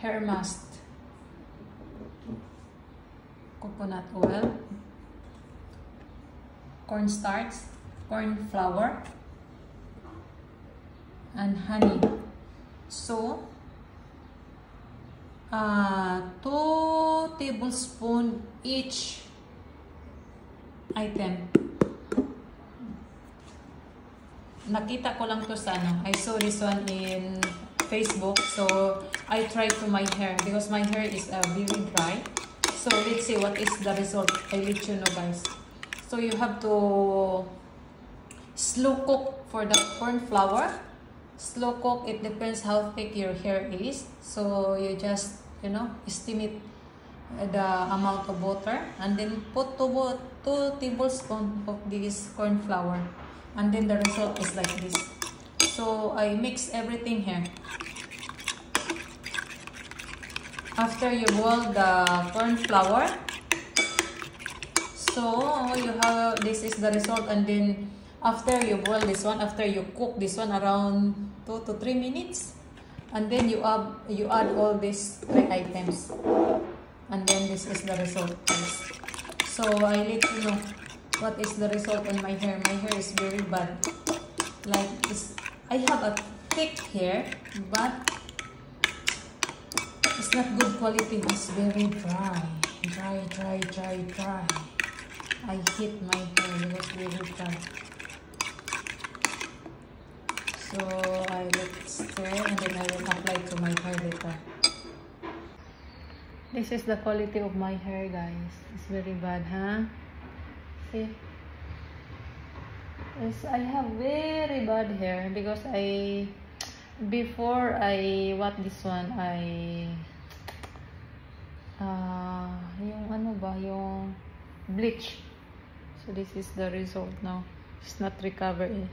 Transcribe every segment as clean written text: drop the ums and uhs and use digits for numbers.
hair mask, coconut oil, cornstarch, corn flour, and honey. So 2 tablespoons each item. Nakita ko lang to sa ano. I saw this one in Facebook, so I tried to my hair because my hair is very dry. So let's see what is the result. I let you know, guys. So you have to slow cook for the corn flour. Slow cook, it depends how thick your hair is. So you just, you know, estimate the amount of water and then put 2 tablespoons of this corn flour, and then the result is like this. So I mix everything here. After you boil the corn flour, so you have, this is the result. And then after you boil this one, after you cook this one around 2 to 3 minutes, and then you add all these 3 items, and then this is the result, guys. So I let you know what is the result on my hair. My hair is very bad, like this. I have a thick hair, but it's not good quality. It's very dry. I hate my hair because it's very dry. So I let it stir, and then I will apply to my hair later. This is the quality of my hair, guys. It's very bad, huh? See? Yes, I have very bad hair because before I what this one, yung ano ba, yung bleach. So this is the result now. It's not recovered.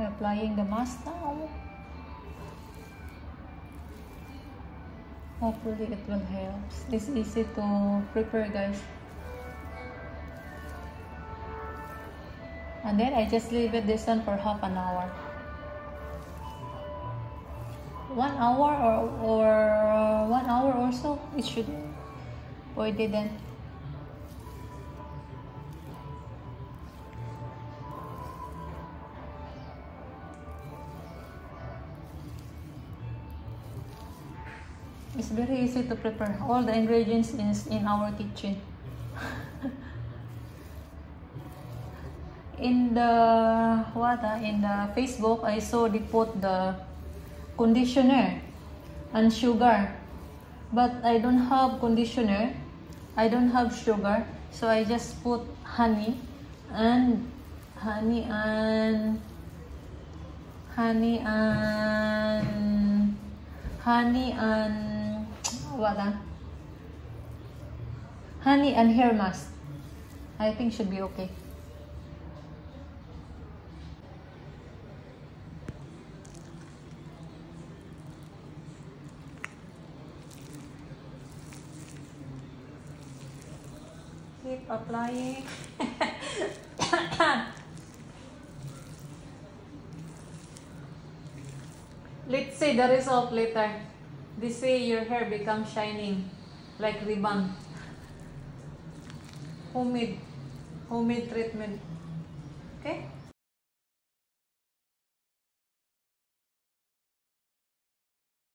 Applying the mask now. Hopefully it will help. It's easy to prepare, guys. And then I just leave it this one for half an hour. 1 hour or 1 hour or so. It should. Or it didn't. It's very easy to prepare. All the ingredients is in our kitchen. In the Facebook, I saw they put the conditioner and sugar, but I don't have conditioner. I don't have sugar, so I just put honey and honey and hair mask. I think should be okay. Keep applying. Let's see the result later. This way your hair becomes shining like ribbon. Homemade treatment.